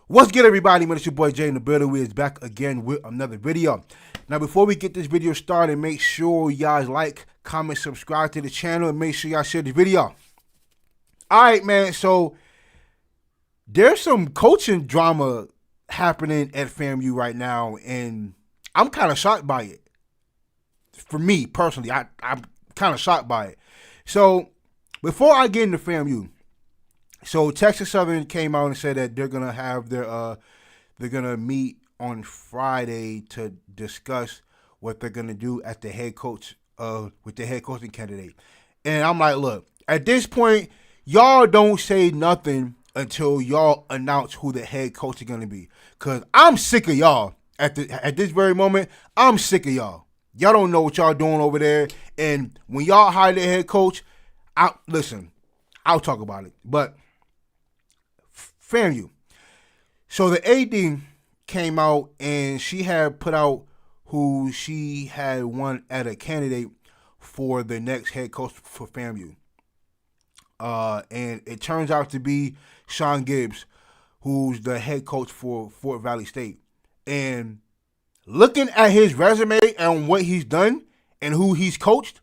What's good, everybody? Man, it's your boy Jay in the building. We is back again with another video. Now, before we get this video started, make sure you guys like, comment, subscribe to the channel, and make sure y'all share the video. All right, man. So there's some coaching drama happening at FAMU right now, and I'm kind of shocked by it. For me personally, I'm kind of shocked by it. So before I get into FAMU, so Texas Southern came out and said that they're gonna have they're gonna meet on Friday to discuss what they're gonna do at the head coach with the head coaching candidate. And I'm like, look, at this point, y'all don't say nothing until y'all announce who the head coach is gonna be. Cause I'm sick of y'all at this very moment. I'm sick of y'all. Y'all don't know what y'all doing over there. And when y'all hire the head coach, I'll talk about it. But FAMU. So the AD came out and she had put out who she had won as a candidate for the next head coach for FAMU. And it turns out to be Sean Gibbs, who's the head coach for Fort Valley State. And looking at his resume and what he's done and who he's coached,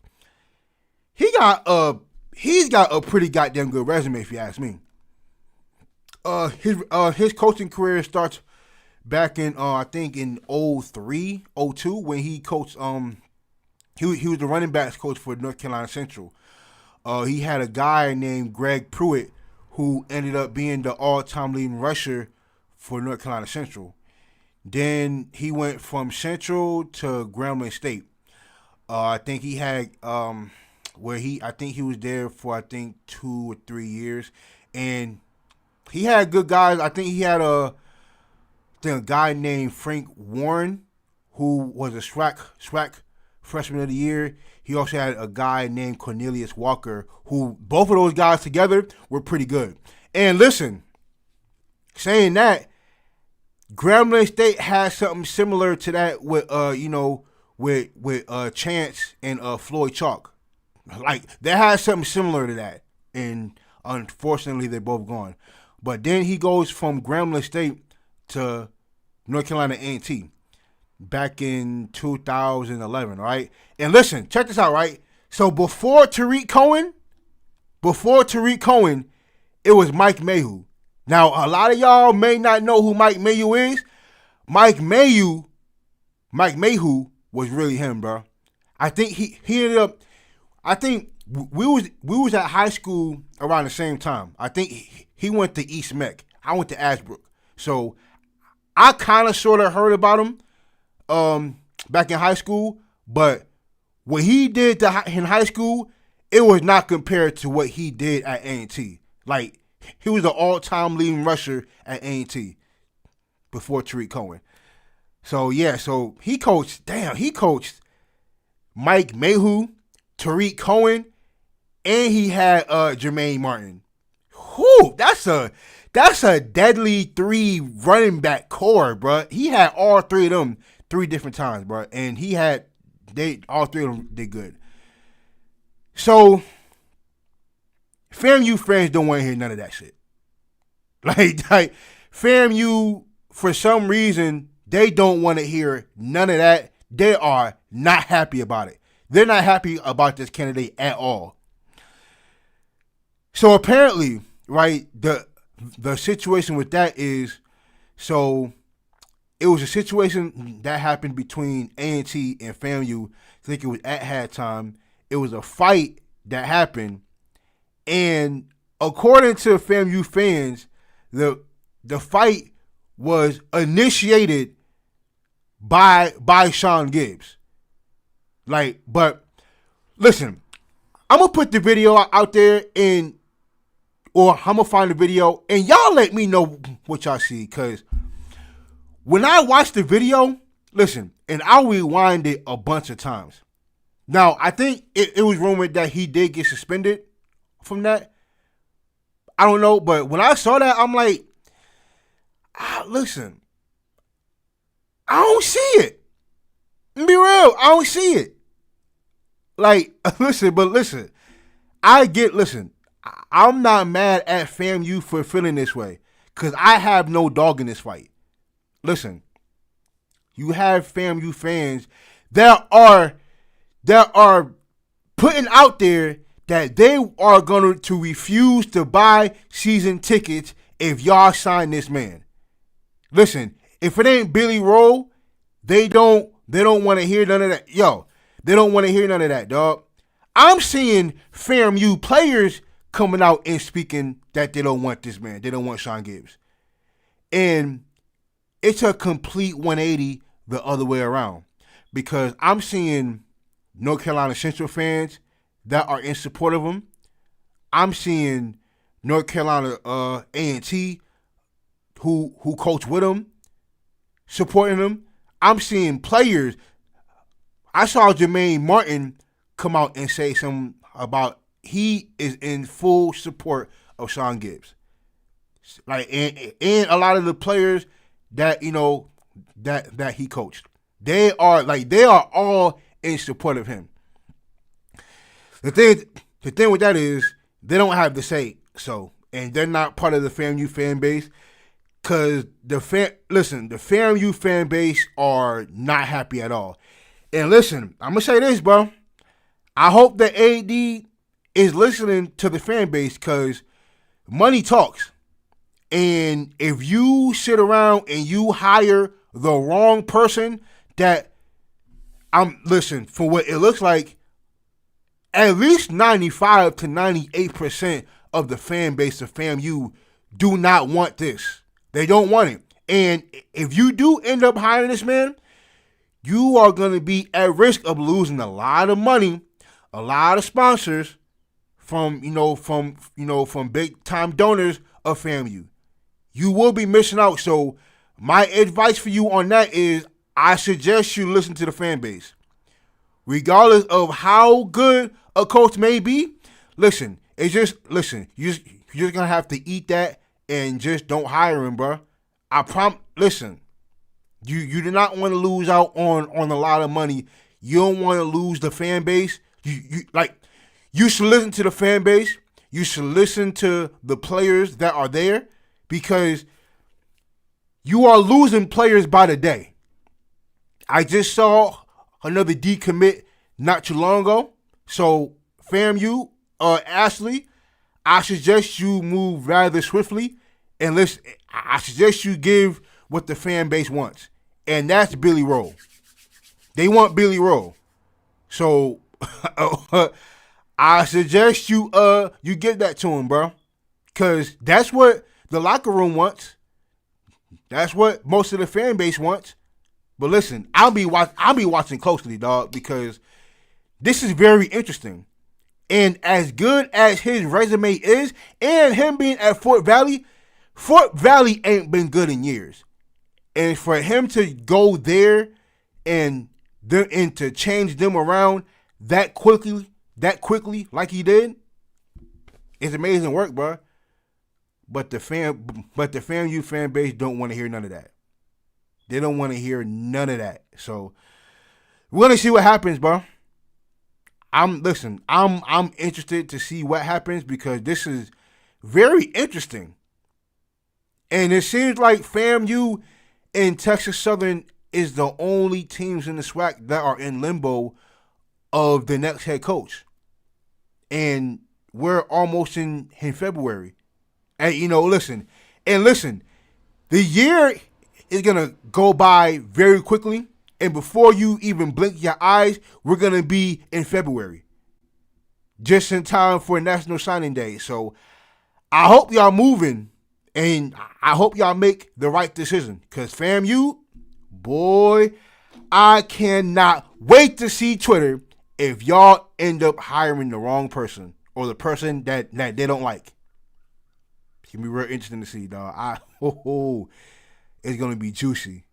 he's got a pretty goddamn good resume, if you ask me. His coaching career starts back in I think in 03, 02 when he coached he was the running backs coach for North Carolina Central. He had a guy named Greg Pruitt who ended up being the all-time leading rusher for North Carolina Central. Then he went from Central to Grambling State. I think he had I think he was there for 2 or 3 years, and he had good guys. I think he had a guy named Frank Warren, who was a SWAC freshman of the year. He also had a guy named Cornelius Walker, who both of those guys together were pretty good. And listen, saying that, Grambling State has something similar to that with Chance and Floyd Chalk. Like, they had something similar to that, and unfortunately they're both gone. But then he goes from Grambling State to North Carolina A&T back in 2011, right? And listen, check this out, right? So before Tariq Cohen, it was Mike Mayhew. Now, a lot of y'all may not know who Mike Mayhew is. Mike Mayhew was really him, bro. I think he ended up, I think we was at high school around the same time. I think he went to East Meck. I went to Ashbrook. So I kind of sort of heard about him back in high school, but what he did in high school, it was not compared to what he did at A&T. Like, he was the all-time leading rusher at A&T before Tariq Cohen. So, yeah, so he coached Mike Mayhew, Tariq Cohen, and he had Jermaine Martin. Whew, that's a deadly 3 running back core, bro. He had all 3 of them 3 different times, bro, and all 3 of them did good. So FAMU fans don't want to hear none of that shit. Like FAMU, for some reason, they don't want to hear none of that. They are not happy about it. They're not happy about this candidate at all. So apparently, right, the situation with that is, so it was a situation that happened between A&T and FAMU. I think it was at halftime. It was a fight that happened, and according to FAMU fans, the fight was initiated by Sean Gibbs. Like, but listen, I'm gonna put the video out there, or I'm gonna find the video, and y'all let me know what y'all see, because when I watched the video, listen, and I'll rewind it a bunch of times. Now, I think it was rumored that he did get suspended from that. I don't know, but when I saw that, I'm like, listen, I don't see it. Be real, I don't see it. Like, listen, I I'm not mad at FAMU for feeling this way, because I have no dog in this fight. Listen, you have FAMU fans that are putting out there that they are going to refuse to buy season tickets if y'all sign this man. Listen, if it ain't Billy Roll, they don't want to hear none of that. Yo, they don't want to hear none of that, dog. I'm seeing FAMU players coming out and speaking that they don't want this man. They don't want Sean Gibbs. And it's a complete 180 the other way around, because I'm seeing North Carolina Central fans that are in support of him. I'm seeing North Carolina A&T who coach with him supporting him. I'm seeing players. I saw Jermaine Martin come out and say something about he is in full support of Sean Gibbs. Like, and a lot of the players that that he coached, they are all in support of him. The thing with that is they don't have to say so, and they're not part of the FAMU fan base, because the FAMU fan base are not happy at all. And listen, I'm gonna say this, bro. I hope the AD is listening to the fan base, because money talks. And if you sit around and you hire the wrong person, for what it looks like, at least 95 to 98% of the fan base of FAMU do not want this. They don't want it. And if you do end up hiring this man, you are going to be at risk of losing a lot of money, a lot of sponsors from big time donors of FAMU. You will be missing out. So my advice for you on that is, I suggest you listen to the fan base. Regardless of how good a coach may be, you're just gonna have to eat that and just don't hire him, bro. Listen, you do not want to lose out on a lot of money. You don't want to lose the fan base. You should listen to the fan base. You should listen to the players that are there, because you are losing players by the day. I just saw another decommit not too long ago. So FAMU, Ashley, I suggest you move rather swiftly, and listen. I suggest you give what the fan base wants, and that's Billy Roll. They want Billy Roll. So I suggest you give that to him, bro, because that's what the locker room wants. That's what most of the fan base wants. But listen, I'll be watching closely, dog, because this is very interesting. And as good as his resume is, and him being at Fort Valley ain't been good in years. And for him to go there and to change them around that quickly like he did, it's amazing work, bro. But the FAMU fan base don't want to hear none of that. They don't want to hear none of that. So we're gonna see what happens, bro. I'm interested to see what happens, because this is very interesting. And it seems like FAMU and Texas Southern is the only teams in the SWAC that are in limbo of the next head coach. And we're almost in February. And listen, the year is gonna go by very quickly, and before you even blink your eyes, we're gonna be in February, just in time for National Signing Day. So I hope y'all moving, and I hope y'all make the right decision, because FAMU, boy, I cannot wait to see Twitter if y'all end up hiring the wrong person, or the person that they don't like. It's gonna be real interesting to see, dog. It's gonna be juicy.